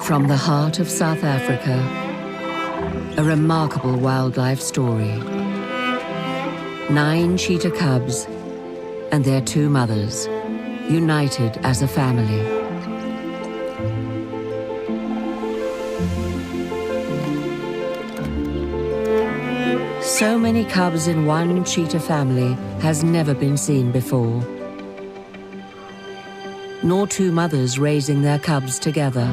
From the heart of South Africa, a remarkable wildlife story. 9 cheetah cubs and their 2 mothers, united as a family. So many cubs in one cheetah family has never been seen before. Nor 2 mothers raising their cubs together.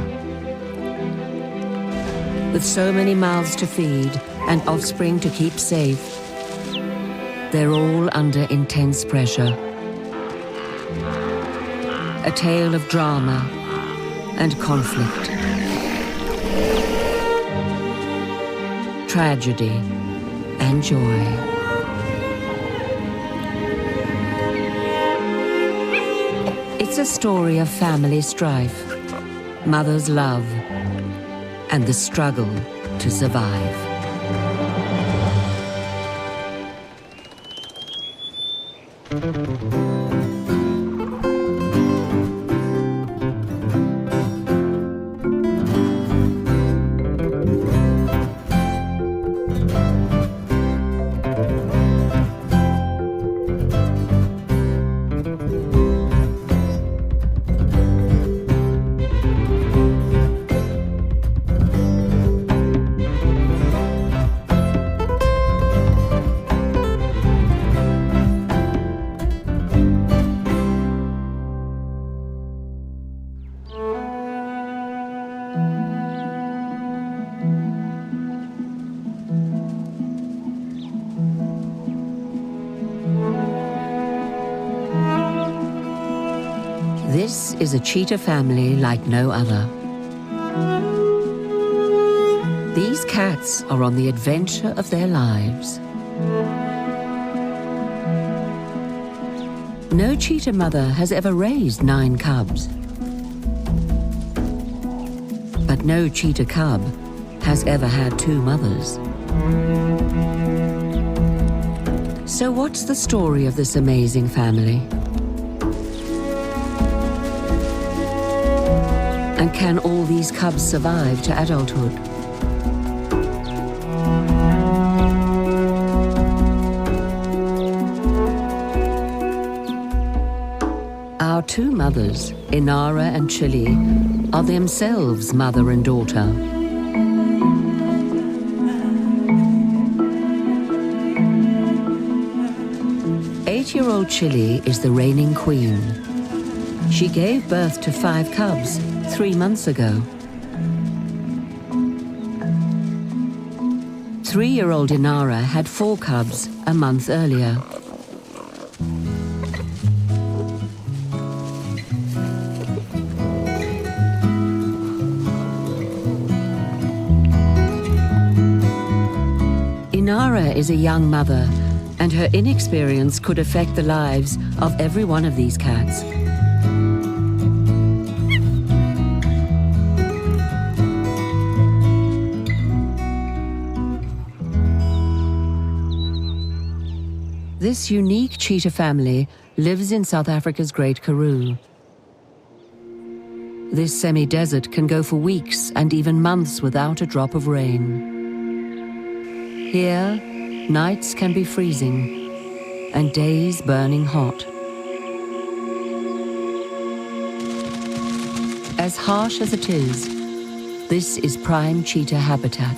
With so many mouths to feed and offspring to keep safe, they're all under intense pressure. A tale of drama and conflict. Tragedy and joy. It's a story of family strife, mother's love, and the struggle to survive. This is a cheetah family like no other. These cats are on the adventure of their lives. No cheetah mother has ever raised 9 cubs. But no cheetah cub has ever had 2 mothers. So what's the story of this amazing family? And can all these cubs survive to adulthood? Our 2 mothers, Inara and Chilli, are themselves mother and daughter. Eight-year-old Chilli is the reigning queen. She gave birth to 5 cubs 3 months ago. 3-year-old Inara had 4 cubs a month earlier. Inara is a young mother, and her inexperience could affect the lives of every one of these cats. This unique cheetah family lives in South Africa's Great Karoo. This semi-desert can go for weeks and even months without a drop of rain. Here, nights can be freezing and days burning hot. As harsh as it is, this is prime cheetah habitat.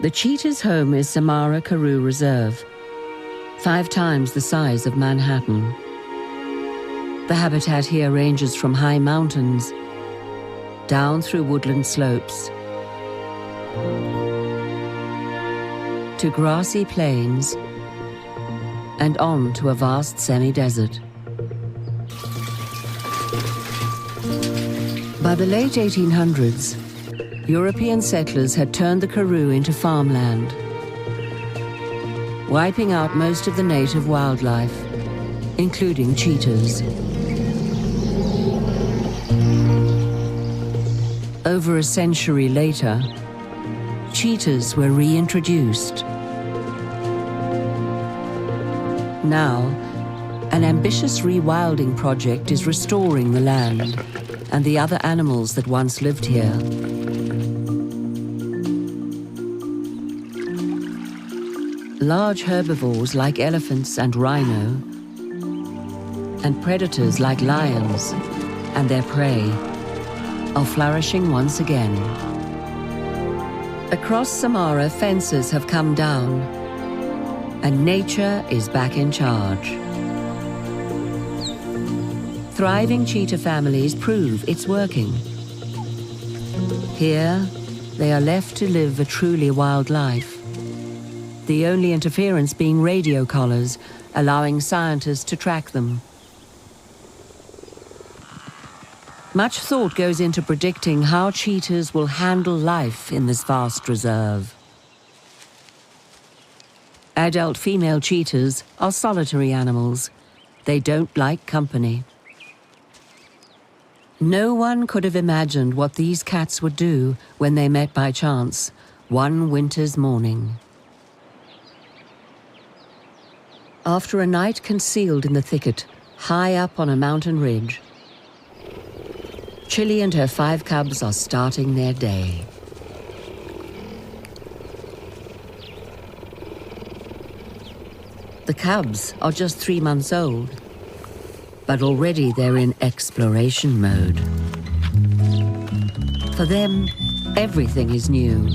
The cheetah's home is Samara Karoo Reserve, 5 times the size of Manhattan. The habitat here ranges from high mountains, down through woodland slopes, to grassy plains, and on to a vast semi-desert. By the late 1800s, European settlers had turned the Karoo into farmland, wiping out most of the native wildlife, including cheetahs. Over a century later, cheetahs were reintroduced. Now, an ambitious rewilding project is restoring the land and the other animals that once lived here. Large herbivores like elephants and rhino, and predators like lions and their prey are flourishing once again. Across Samara, fences have come down, and nature is back in charge. Thriving cheetah families prove it's working. Here, they are left to live a truly wild life, the only interference being radio collars, allowing scientists to track them. Much thought goes into predicting how cheetahs will handle life in this vast reserve. Adult female cheetahs are solitary animals. They don't like company. No one could have imagined what these cats would do when they met by chance, one winter's morning. After a night concealed in the thicket, high up on a mountain ridge, Chilli and her 5 cubs are starting their day. The cubs are just 3 months old, but already they're in exploration mode. For them, everything is new.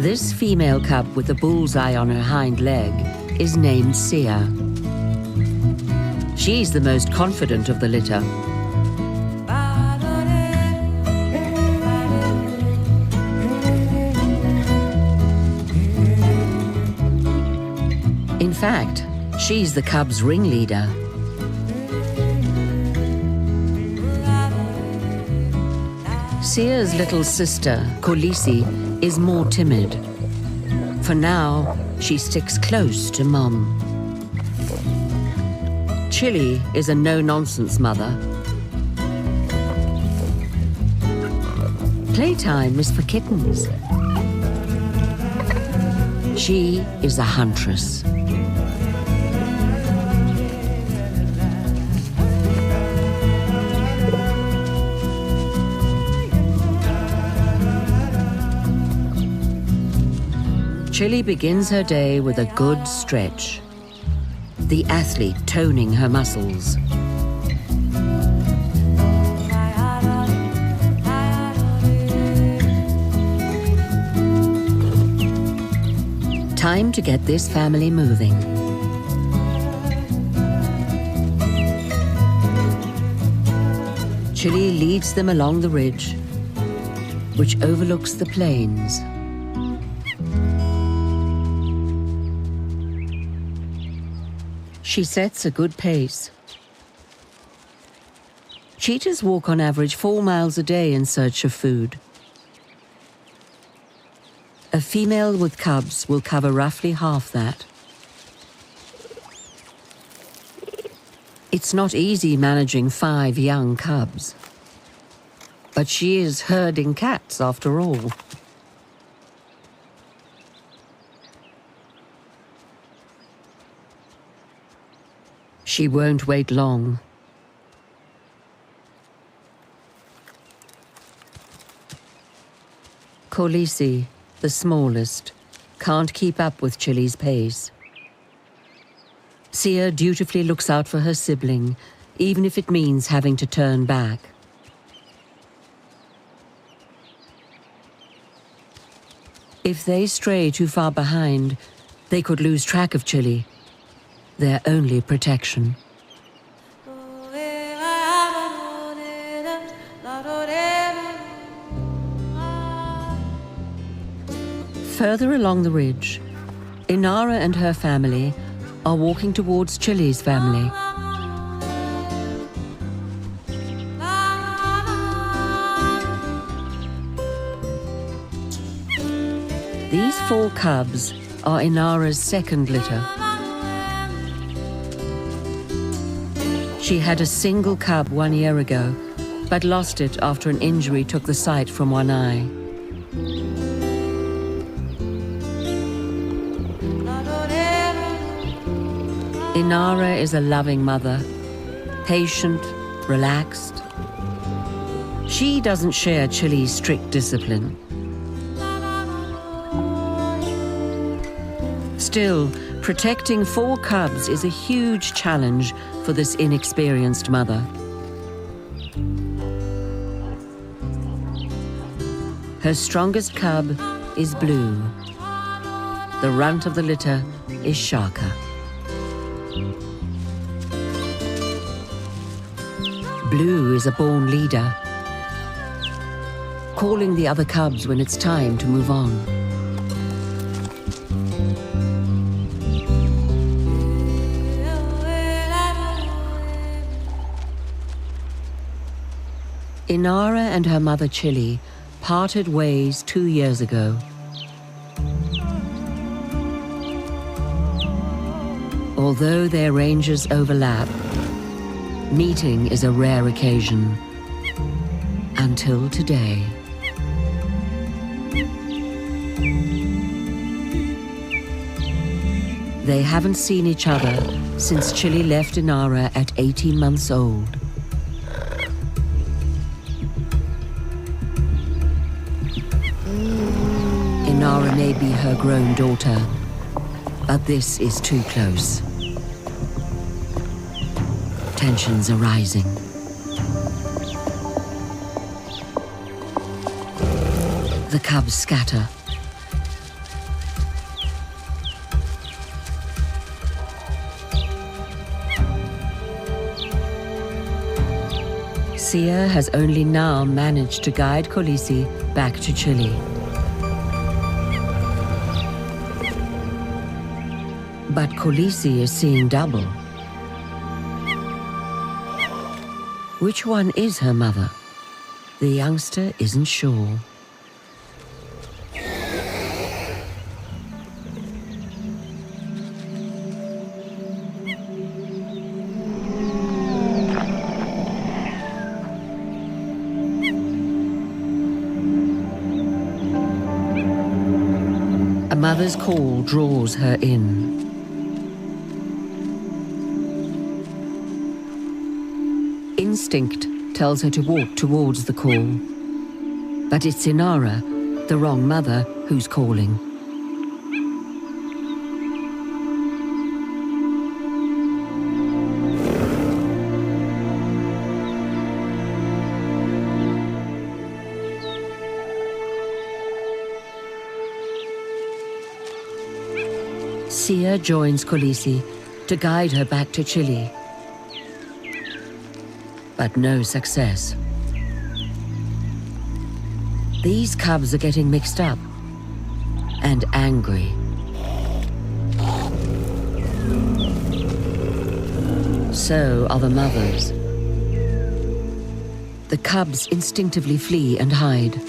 This female cub with a bullseye on her hind leg is named Cheetah. She's the most confident of the litter. In fact, she's the cub's ringleader. Cheetah's little sister, Chilli, is more timid. For now, she sticks close to Mom. Chilli is a no-nonsense mother. Playtime is for kittens. She is a huntress. Chilli begins her day with a good stretch, the athlete toning her muscles. Time to get this family moving. Chilli leads them along the ridge, which overlooks the plains. She sets a good pace. Cheetahs walk on average 4 miles a day in search of food. A female with cubs will cover roughly half that. It's not easy managing 5 young cubs, but she is herding cats after all. She won't wait long. Chilli, the smallest, can't keep up with Chilli's pace. Cheetah dutifully looks out for her sibling, even if it means having to turn back. If they stray too far behind, they could lose track of Chilli, their only protection. Further along the ridge, Inara and her family are walking towards Chilli's family. These 4 cubs are Inara's second litter. She had a single cub 1 year ago, but lost it after an injury took the sight from one eye. Inara is a loving mother, patient, relaxed. She doesn't share Chilli's strict discipline. Still, protecting 4 cubs is a huge challenge for this inexperienced mother. Her strongest cub is Blue. The runt of the litter is Shaka. Blue is a born leader, calling the other cubs when it's time to move on. Inara and her mother Chilli parted ways 2 years ago. Although their ranges overlap, meeting is a rare occasion. Until today. They haven't seen each other since Chilli left Inara at 18 months old. Inara may be her grown daughter, but this is too close. Tensions are rising. The cubs scatter. Sia has only now managed to guide Khaleesi back to Chilli. But Khaleesi is seeing double. Which one is her mother? The youngster isn't sure. A mother's call draws her in. Instinct tells her to walk towards the call. But it's Inara, the wrong mother, who's calling. Sia joins Khaleesi to guide her back to Chilli. But no success. These cubs are getting mixed up and angry. So are the mothers. The cubs instinctively flee and hide.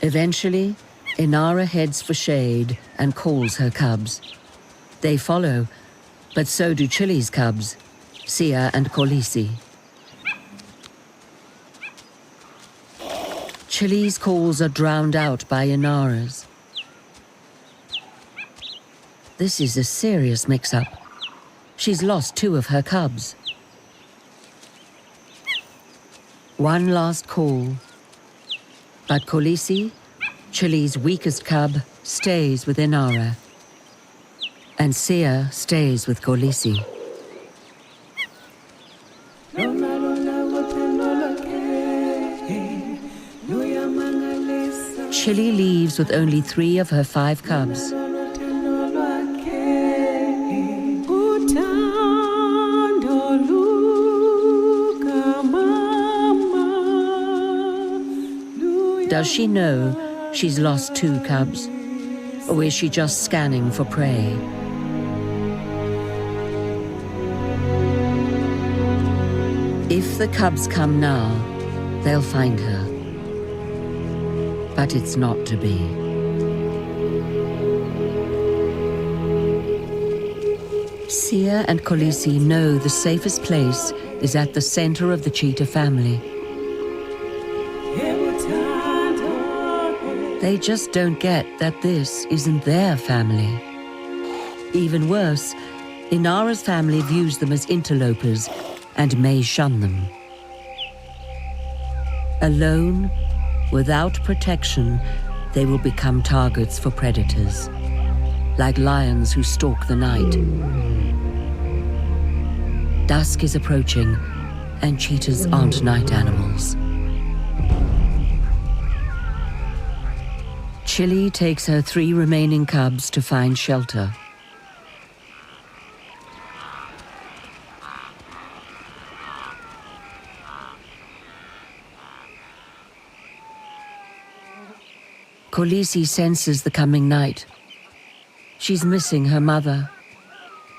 Eventually, Inara heads for shade and calls her cubs. They follow, but so do Chilli's cubs, Sia and Khaleesi. Chilli's calls are drowned out by Inara's. This is a serious mix-up. She's lost 2 of her cubs. One last call. But Khaleesi, Chilli's weakest cub, stays with Inara. And Sia stays with Khaleesi. Chilli leaves with only 3 of her 5 cubs. Does she know she's lost 2 cubs? Or is she just scanning for prey? If the cubs come now, they'll find her. But it's not to be. Sia and Khaleesi know the safest place is at the center of the cheetah family. They just don't get that this isn't their family. Even worse, Inara's family views them as interlopers and may shun them. Alone, without protection, they will become targets for predators, like lions who stalk the night. Dusk is approaching, and cheetahs aren't night animals. Chilli takes her 3 remaining cubs to find shelter. Khaleesi senses the coming night. She's missing her mother,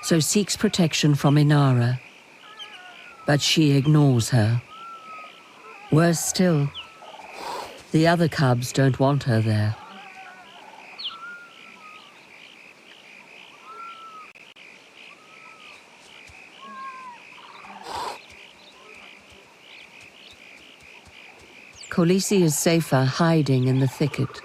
so seeks protection from Inara. But she ignores her. Worse still, the other cubs don't want her there. Khaleesi is safer hiding in the thicket.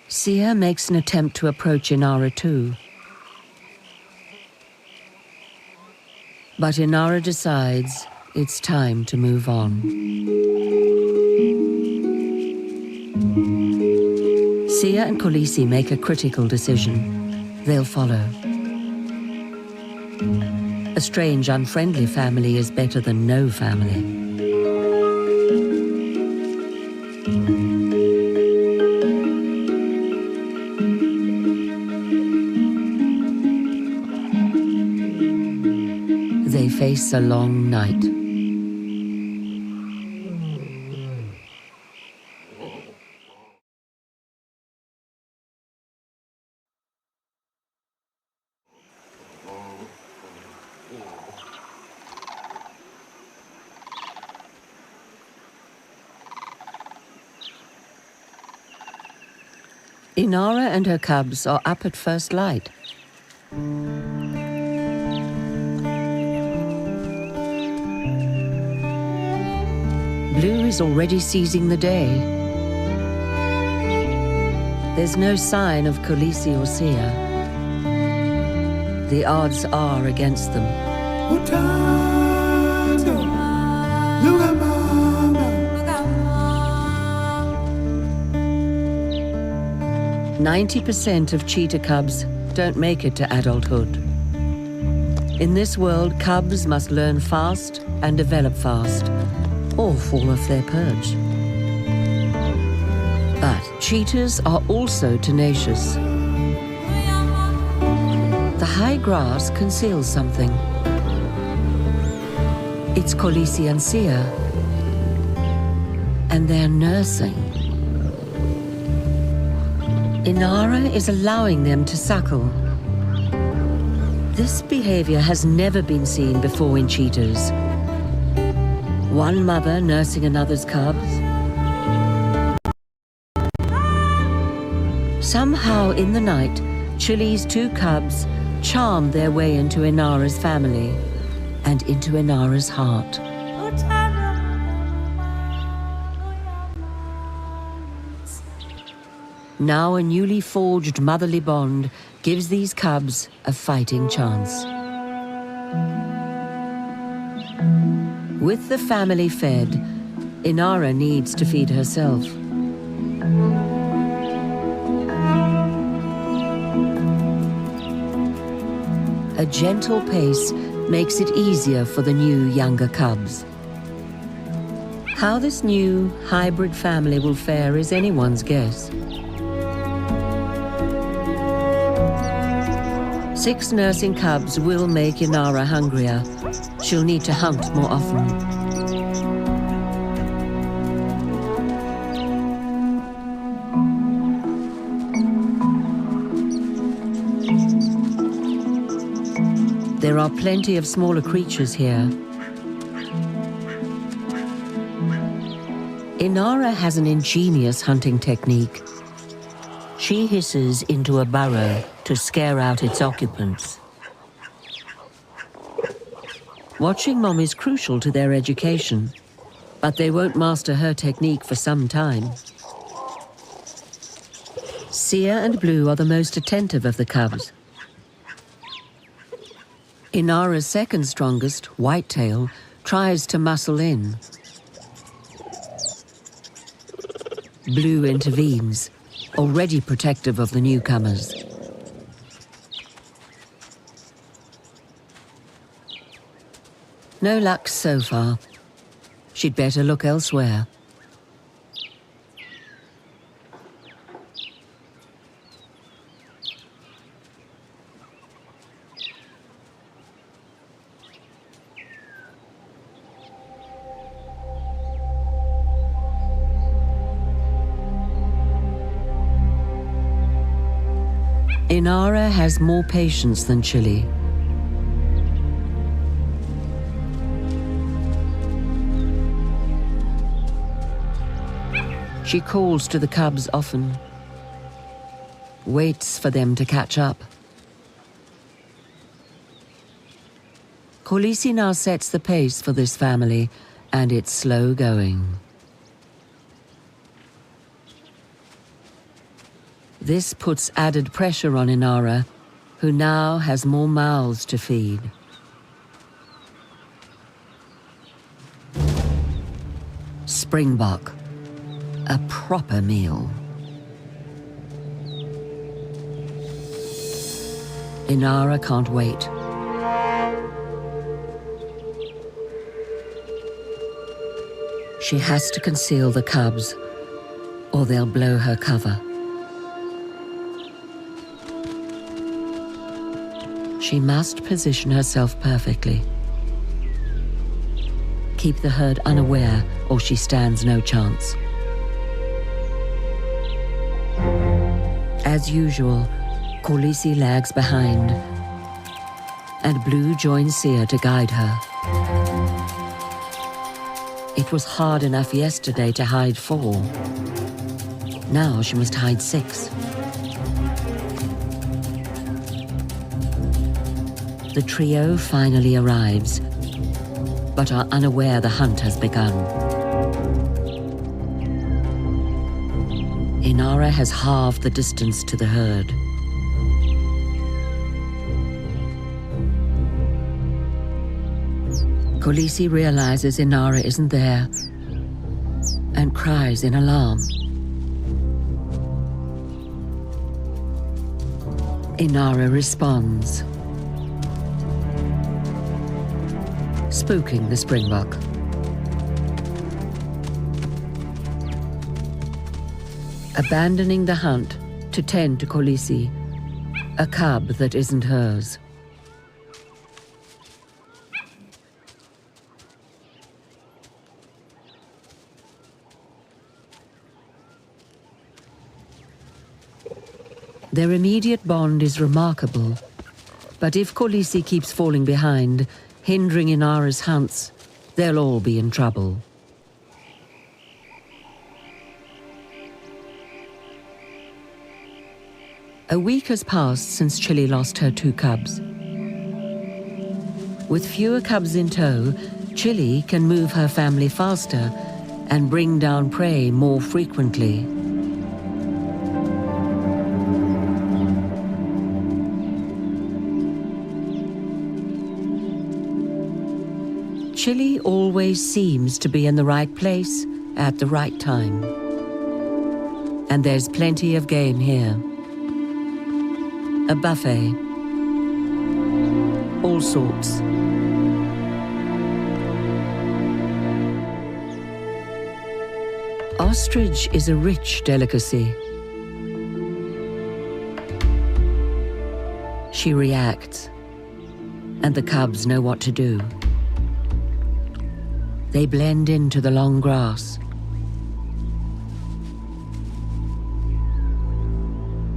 Sia makes an attempt to approach Inara too. But Inara decides it's time to move on. Sia and Khaleesi make a critical decision. They'll follow. A strange, unfriendly family is better than no family. They face a long night. Inara and her cubs are up at first light. Blue is already seizing the day. There's no sign of Khaleesi or Sia. The odds are against them. 90% of cheetah cubs don't make it to adulthood. In this world, cubs must learn fast and develop fast, or fall off their perch. But cheetahs are also tenacious. The high grass conceals something. It's Khaleesi and Sia, and they're nursing. Inara is allowing them to suckle. This behavior has never been seen before in cheetahs. One mother nursing another's cubs. Somehow in the night, Chilli's 2 cubs charm their way into Inara's family and into Inara's heart. Now a newly forged motherly bond gives these cubs a fighting chance. With the family fed, Inara needs to feed herself. A gentle pace makes it easier for the new younger cubs. How this new hybrid family will fare is anyone's guess. 6 nursing cubs will make Inara hungrier, She'll need to hunt more often. There are plenty of smaller creatures here. Inara has an ingenious hunting technique. She hisses into a burrow to scare out its occupants. Watching Mom is crucial to their education, but they won't master her technique for some time. Sia and Blue are the most attentive of the cubs. Inara's second strongest, Whitetail, tries to muscle in. Blue intervenes, already protective of the newcomers. No luck so far. She'd better look elsewhere. Inara has more patience than Chilli. She calls to the cubs often, waits for them to catch up. Khaleesi now sets the pace for this family, and it's slow going. This puts added pressure on Inara, who now has more mouths to feed. Springbok, a proper meal. Inara can't wait. She has to conceal the cubs, or they'll blow her cover. She must position herself perfectly. Keep the herd unaware, or she stands no chance. As usual, Khaleesi lags behind, and Blue joins Sia to guide her. It was hard enough yesterday to hide 4. Now she must hide 6. The trio finally arrives, but are unaware the hunt has begun. Inara has halved the distance to the herd. Khaleesi realizes Inara isn't there and cries in alarm. Inara responds, spooking the springbok. Abandoning the hunt to tend to Khaleesi, a cub that isn't hers. Their immediate bond is remarkable, but if Khaleesi keeps falling behind, hindering Inara's hunts, they'll all be in trouble. A week has passed since Chilli lost her 2 cubs. With fewer cubs in tow, Chilli can move her family faster and bring down prey more frequently. Chilli always seems to be in the right place at the right time. And there's plenty of game here. A buffet. All sorts. Ostrich is a rich delicacy. She reacts, and the cubs know what to do. They blend into the long grass.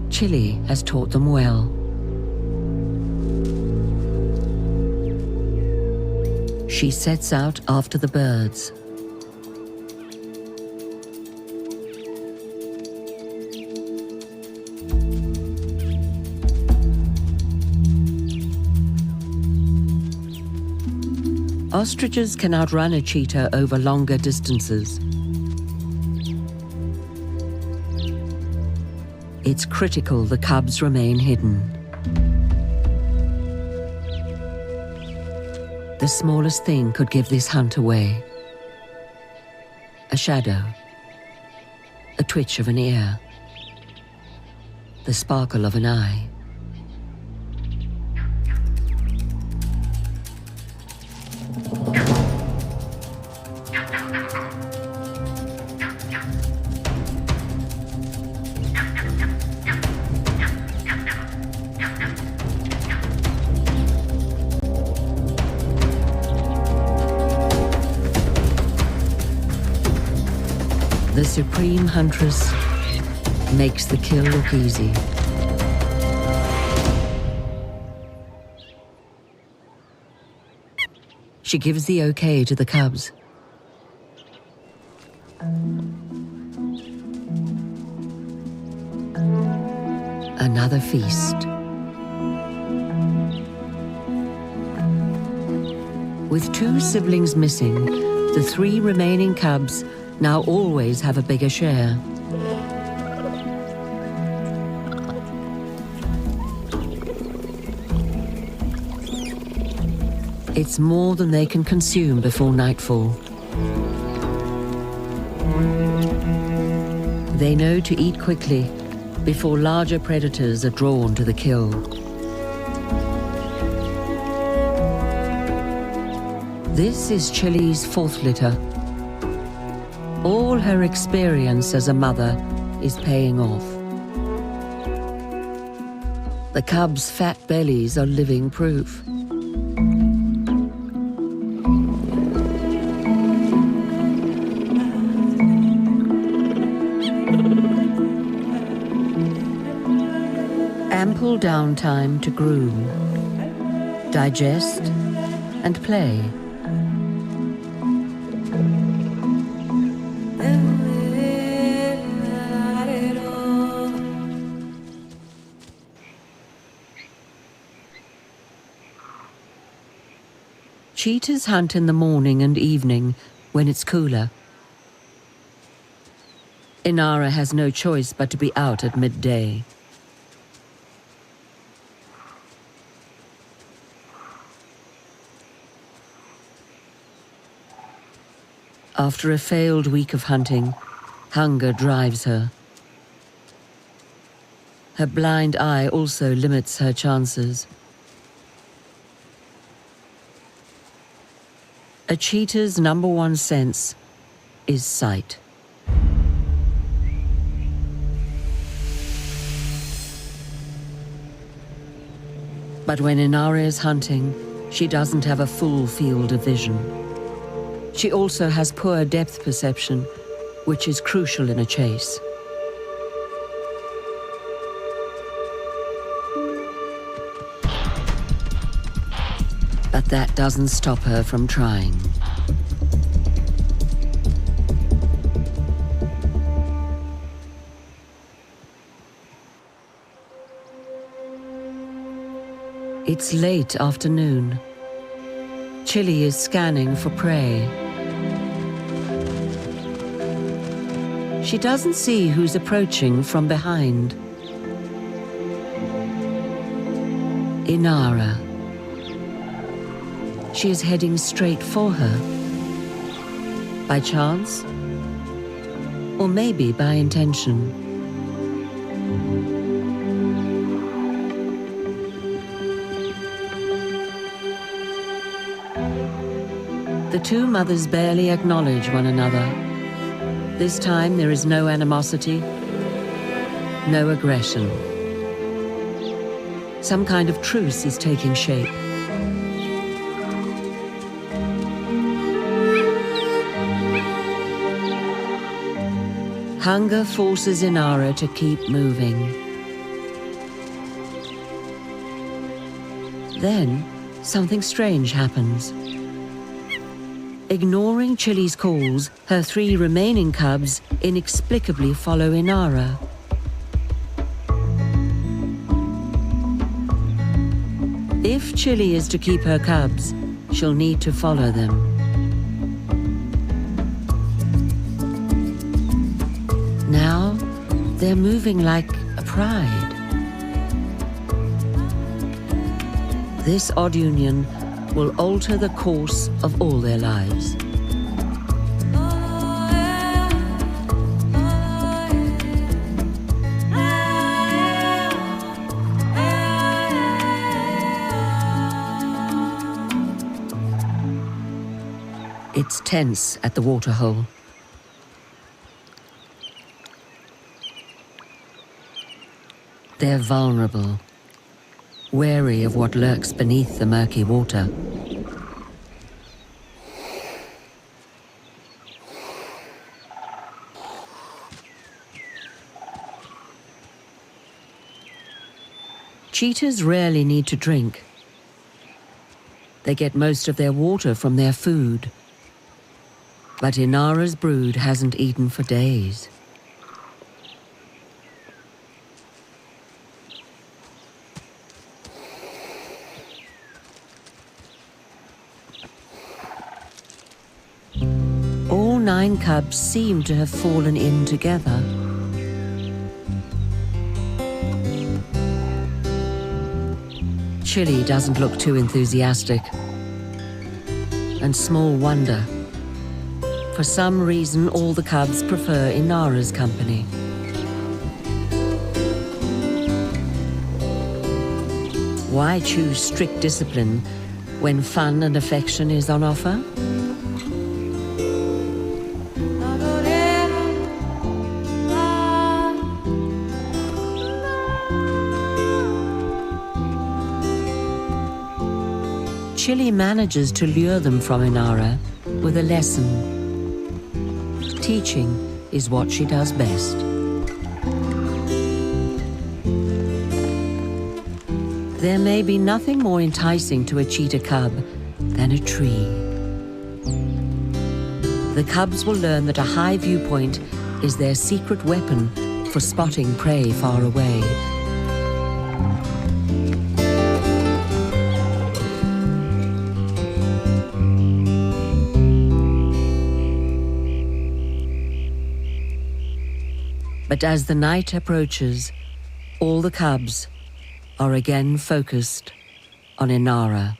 Chilli has taught them well. She sets out after the birds. Ostriches can outrun a cheetah over longer distances. It's critical the cubs remain hidden. The smallest thing could give this hunt away. A shadow, a twitch of an ear, the sparkle of an eye. The supreme huntress makes the kill look easy. She gives the okay to the cubs. Another feast. With 2 siblings missing, the 3 remaining cubs now always have a bigger share. It's more than they can consume before nightfall. They know to eat quickly before larger predators are drawn to the kill. This is Chilli's 4th litter. All her experience as a mother is paying off. The cubs' fat bellies are living proof. Ample downtime to groom, digest, and play. Cheetahs hunt in the morning and evening when it's cooler. Inara has no choice but to be out at midday. After a failed week of hunting, hunger drives her. Her blind eye also limits her chances. A cheetah's number 1 sense is sight. But when Inara is hunting, she doesn't have a full field of vision. She also has poor depth perception, which is crucial in a chase. But that doesn't stop her from trying. It's late afternoon. Chilli is scanning for prey. She doesn't see who's approaching from behind. Inara. She is heading straight for her. By chance? Or maybe by intention. The 2 mothers barely acknowledge one another. This time there is no animosity, no aggression. Some kind of truce is taking shape. Hunger forces Inara to keep moving. Then, something strange happens. Ignoring Chilli's calls, her 3 remaining cubs inexplicably follow Inara. If Chilli is to keep her cubs, she'll need to follow them. Now, they're moving like a pride. This odd union will alter the course of all their lives. It's tense at the waterhole. They're vulnerable, wary of what lurks beneath the murky water. Cheetahs rarely need to drink. They get most of their water from their food. But Inara's brood hasn't eaten for days. All 9 cubs seem to have fallen in together. Chilli doesn't look too enthusiastic. And small wonder. For some reason, all the cubs prefer Inara's company. Why choose strict discipline when fun and affection is on offer? Chilli manages to lure them from Inara with a lesson. Teaching is what she does best. There may be nothing more enticing to a cheetah cub than a tree. The cubs will learn that a high viewpoint is their secret weapon for spotting prey far away. But as the night approaches, all the cubs are again focused on Inara.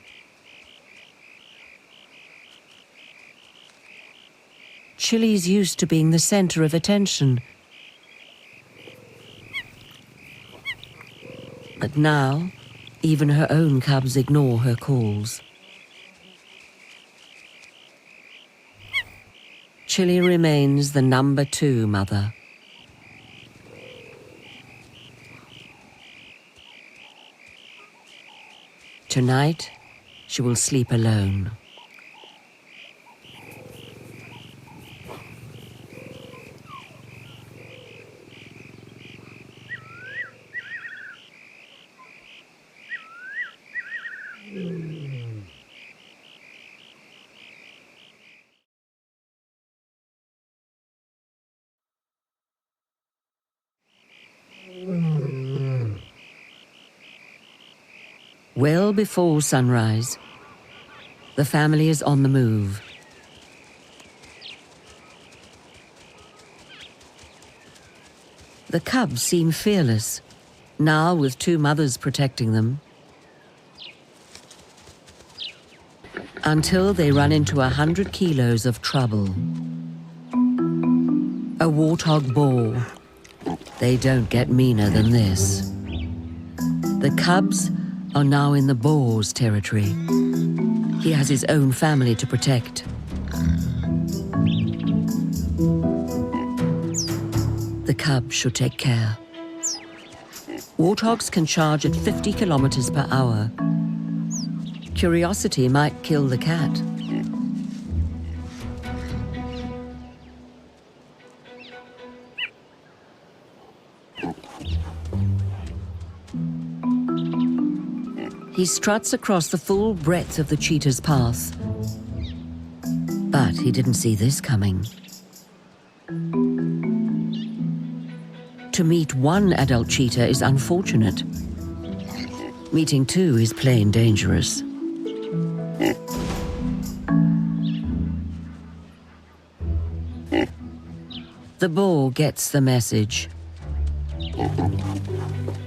Chilli's used to being the center of attention. But now, even her own cubs ignore her calls. Chilli remains the number 2 mother. Tonight, she will sleep alone. Well before sunrise, the family is on the move. The cubs seem fearless, now with 2 mothers protecting them. Until they run into 100 kilos of trouble. A warthog boar. They don't get meaner than this. The cubs are now in the boar's territory. He has his own family to protect. The cub should take care. Warthogs can charge at 50 kilometers per hour. Curiosity might kill the cat. He struts across the full breadth of the cheetah's path. But he didn't see this coming. To meet one adult cheetah is unfortunate. Meeting two is plain dangerous. The boar gets the message.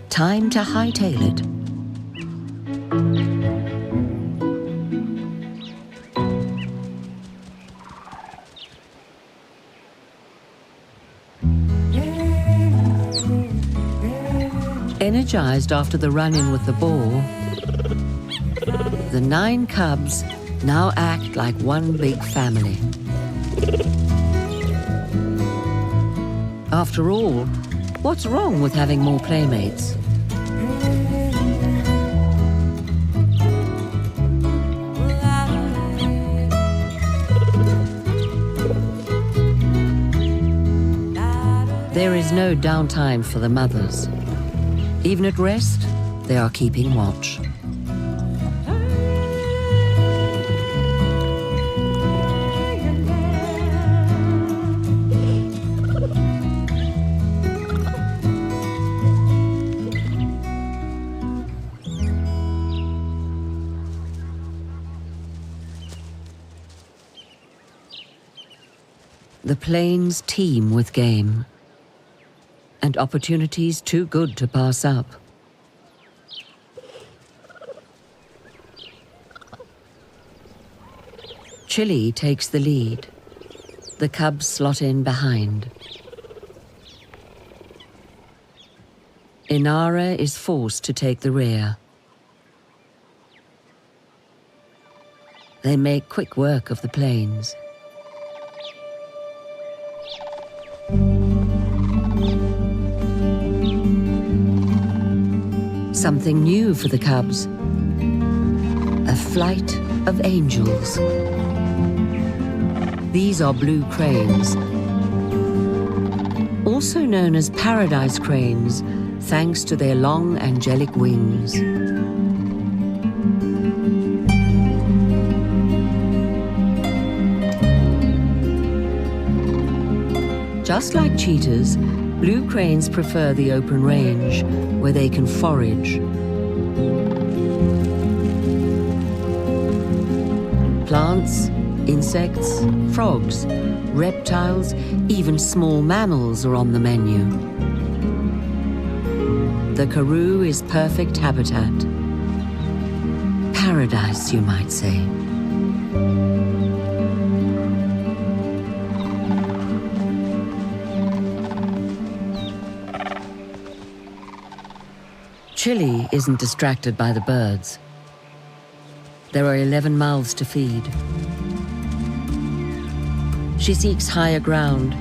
Time to hightail it. Energized after the run-in with the boar, the 9 cubs now act like one big family. After all, what's wrong with having more playmates? There is no downtime for the mothers. Even at rest, they are keeping watch. The plains teem with game, and opportunities too good to pass up. Chilli takes the lead. The cubs slot in behind. Inara is forced to take the rear. They make quick work of the plains. Something new for the cubs. A flight of angels. These are blue cranes, also known as paradise cranes, thanks to their long angelic wings. Just like cheetahs, blue cranes prefer the open range, where they can forage. Plants, insects, frogs, reptiles, even small mammals are on the menu. The karoo is perfect habitat. Paradise, you might say. Chilli isn't distracted by the birds. There are 11 mouths to feed. She seeks higher ground,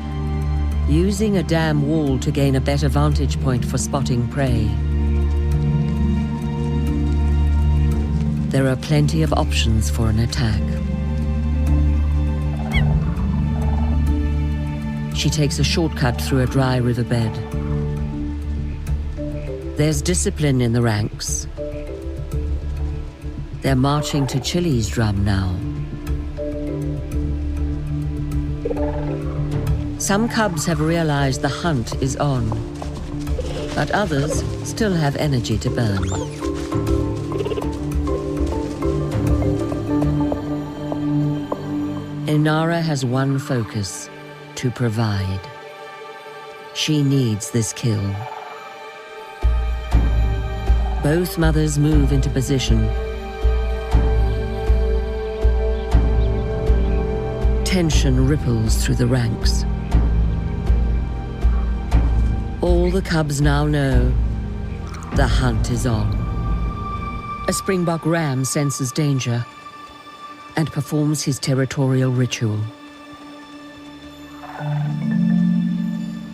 using a dam wall to gain a better vantage point for spotting prey. There are plenty of options for an attack. She takes a shortcut through a dry riverbed. There's discipline in the ranks. They're marching to Chilli's drum now. Some cubs have realized the hunt is on, but others still have energy to burn. Inara has one focus: to provide. She needs this kill. Both mothers move into position. Tension ripples through the ranks. All the cubs now know the hunt is on. A springbok ram senses danger and performs his territorial ritual.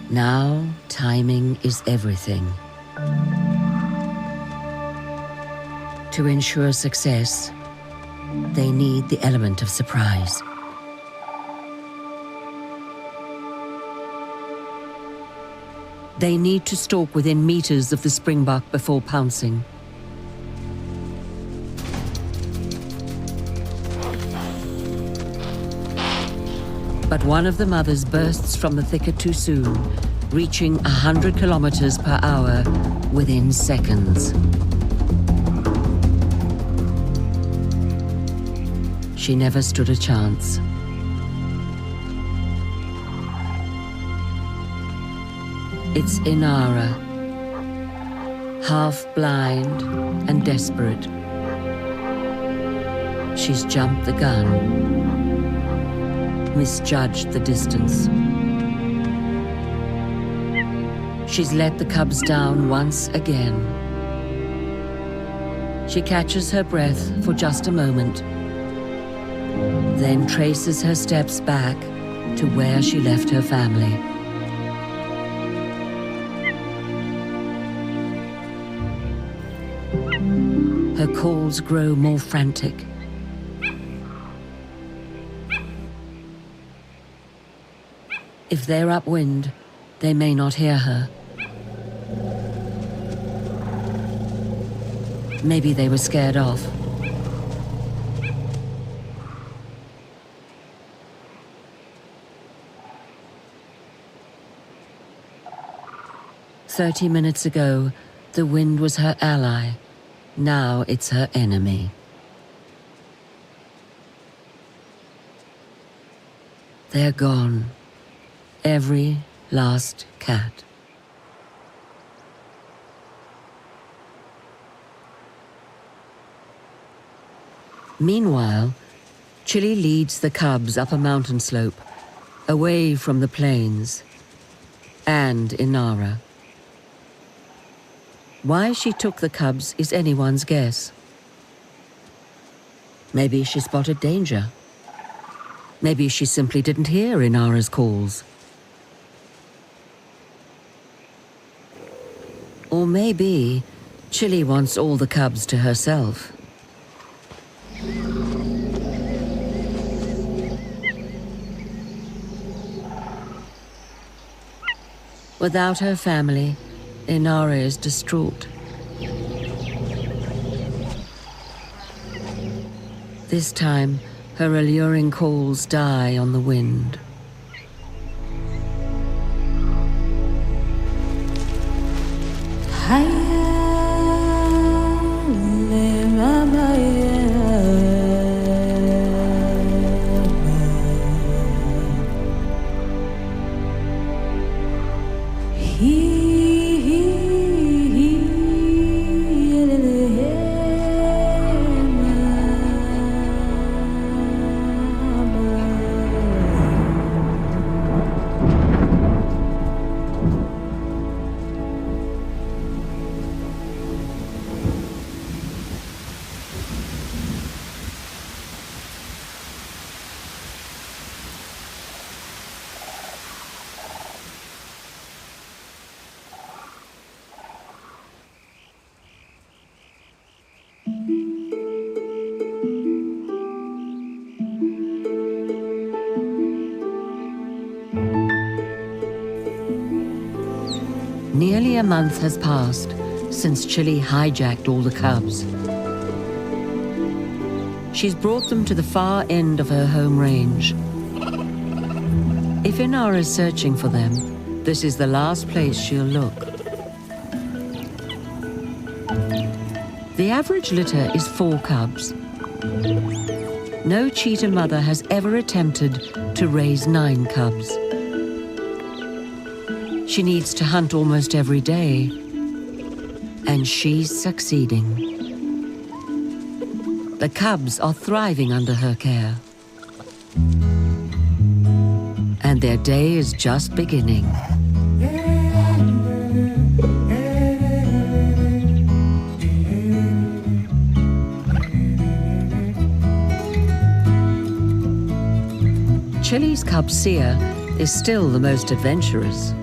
Now, timing is everything. To ensure success, they need the element of surprise. They need to stalk within meters of the springbok before pouncing. But one of the mothers bursts from the thicket too soon, reaching 100 kilometers per hour within seconds. She never stood a chance. It's Inara, half blind and desperate. She's jumped the gun, misjudged the distance. She's let the cubs down once again. She catches her breath for just a moment, then traces her steps back to where she left her family. Her calls grow more frantic. If they're upwind, they may not hear her. Maybe they were scared off. "30 minutes ago, the wind was her ally. Now it's her enemy." They're gone. Every last cat. Meanwhile, Chilli leads the cubs up a mountain slope, away from the plains and Inara. Why she took the cubs is anyone's guess. Maybe she spotted danger. Maybe she simply didn't hear Inara's calls. Or maybe Chilli wants all the cubs to herself. Without her family, Inara is distraught. This time, her alluring calls die on the wind. Nearly a month has passed since Chilli hijacked all the cubs. She's brought them to the far end of her home range. If Inara is searching for them, this is the last place she'll look. The average litter is 4 cubs. No cheetah mother has ever attempted to raise 9 cubs. She needs to hunt almost every day, and she's succeeding. The cubs are thriving under her care. And their day is just beginning. Chilli's cub Thier is still the most adventurous.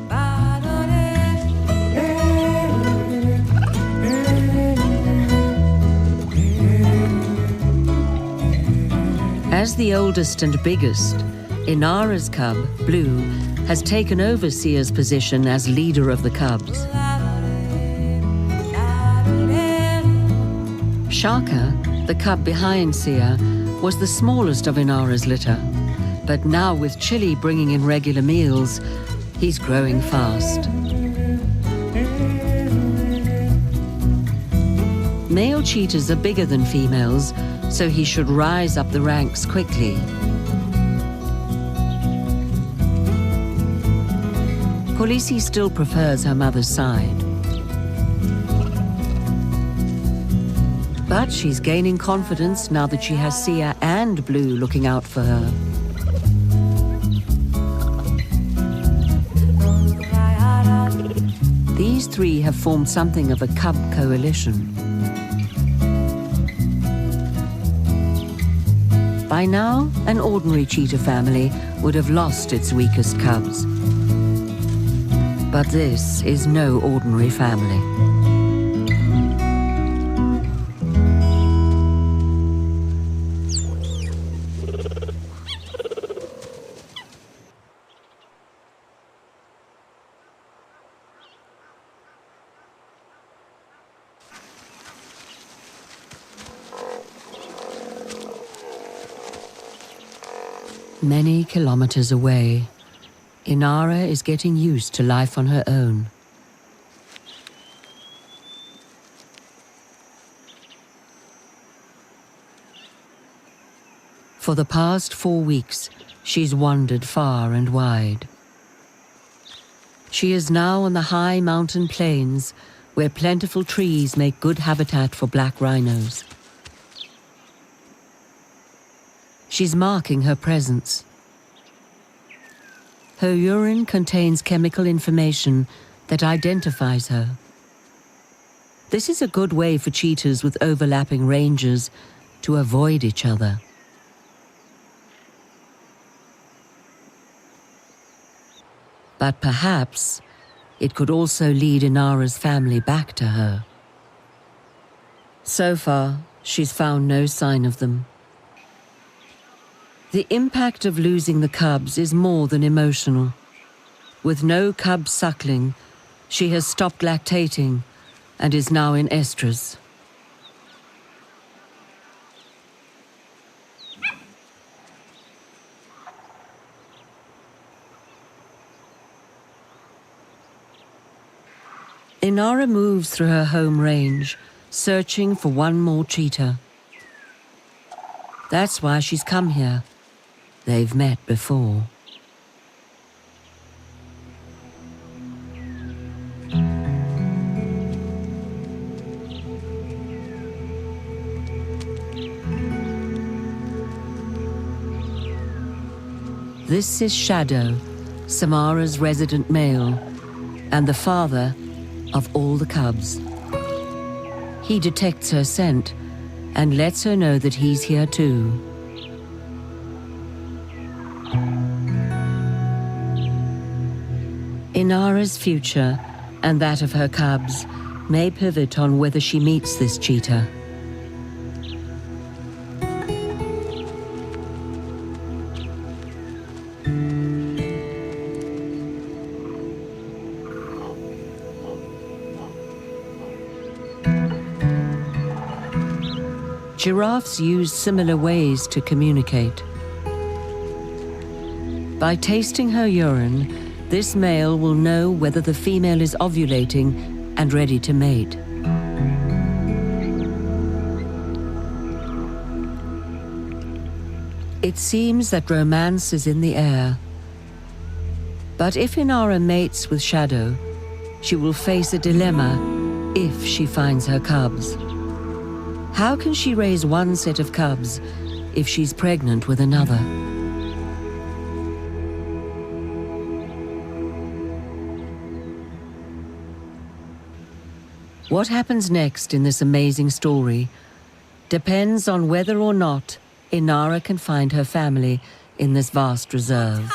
As the oldest and biggest, Inara's cub, Blue, has taken over Thier's position as leader of the cubs. Shaka, the cub behind Thier, was the smallest of Inara's litter, But now with Chilli bringing in regular meals, he's growing fast. Male cheetahs are bigger than females, so he should rise up the ranks quickly. Khaleesi still prefers her mother's side. But she's gaining confidence now that she has Sia and Blue looking out for her. These three have formed something of a cub coalition. By now, an ordinary cheetah family would have lost its weakest cubs. But this is no ordinary family. Many kilometers away, Inara is getting used to life on her own. For the past 4 weeks, she's wandered far and wide. She is now on the high mountain plains where plentiful trees make good habitat for black rhinos. She's marking her presence. Her urine contains chemical information that identifies her. This is a good way for cheetahs with overlapping ranges to avoid each other. But perhaps it could also lead Inara's family back to her. So far, she's found no sign of them. The impact of losing the cubs is more than emotional. With no cubs suckling, she has stopped lactating and is now in estrus. Inara moves through her home range, searching for one more cheetah. That's why she's come here. They've met before. This is Shadow, Samara's resident male, and the father of all the cubs. He detects her scent and lets her know that he's here too. Inara's future and that of her cubs may pivot on whether she meets this cheetah. Giraffes use similar ways to communicate. By tasting her urine, this male will know whether the female is ovulating and ready to mate. It seems that romance is in the air. But if Inara mates with Shadow, she will face a dilemma if she finds her cubs. How can she raise one set of cubs if she's pregnant with another? What happens next in this amazing story depends on whether or not Inara can find her family in this vast reserve.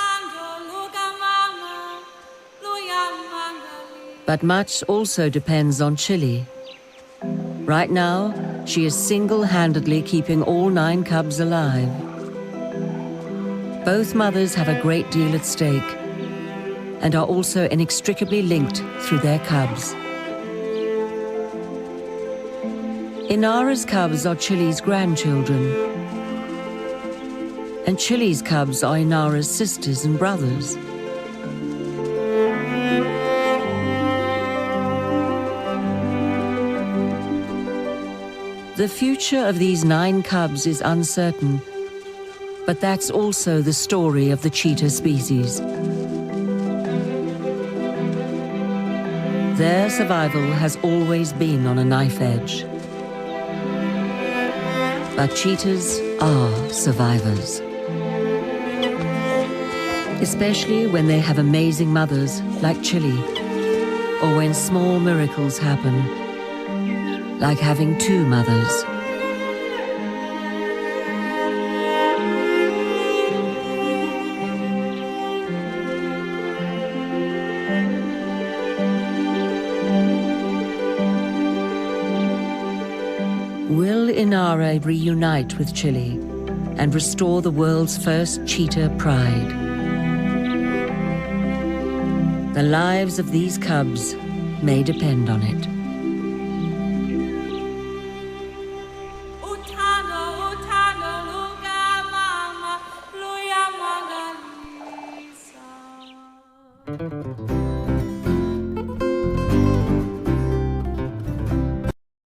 But much also depends on Chilli. Right now, she is single-handedly keeping all 9 cubs alive. Both mothers have a great deal at stake and are also inextricably linked through their cubs. Inara's cubs are Chilli's grandchildren. And Chilli's cubs are Inara's sisters and brothers. The future of these 9 cubs is uncertain, but that's also the story of the cheetah species. Their survival has always been on a knife edge. But cheetahs are survivors. Especially when they have amazing mothers like Chilli, or when small miracles happen, like having 2 mothers. Will Inara reunite with Chilli and restore the world's first cheetah pride? The lives of these cubs may depend on it. Mama,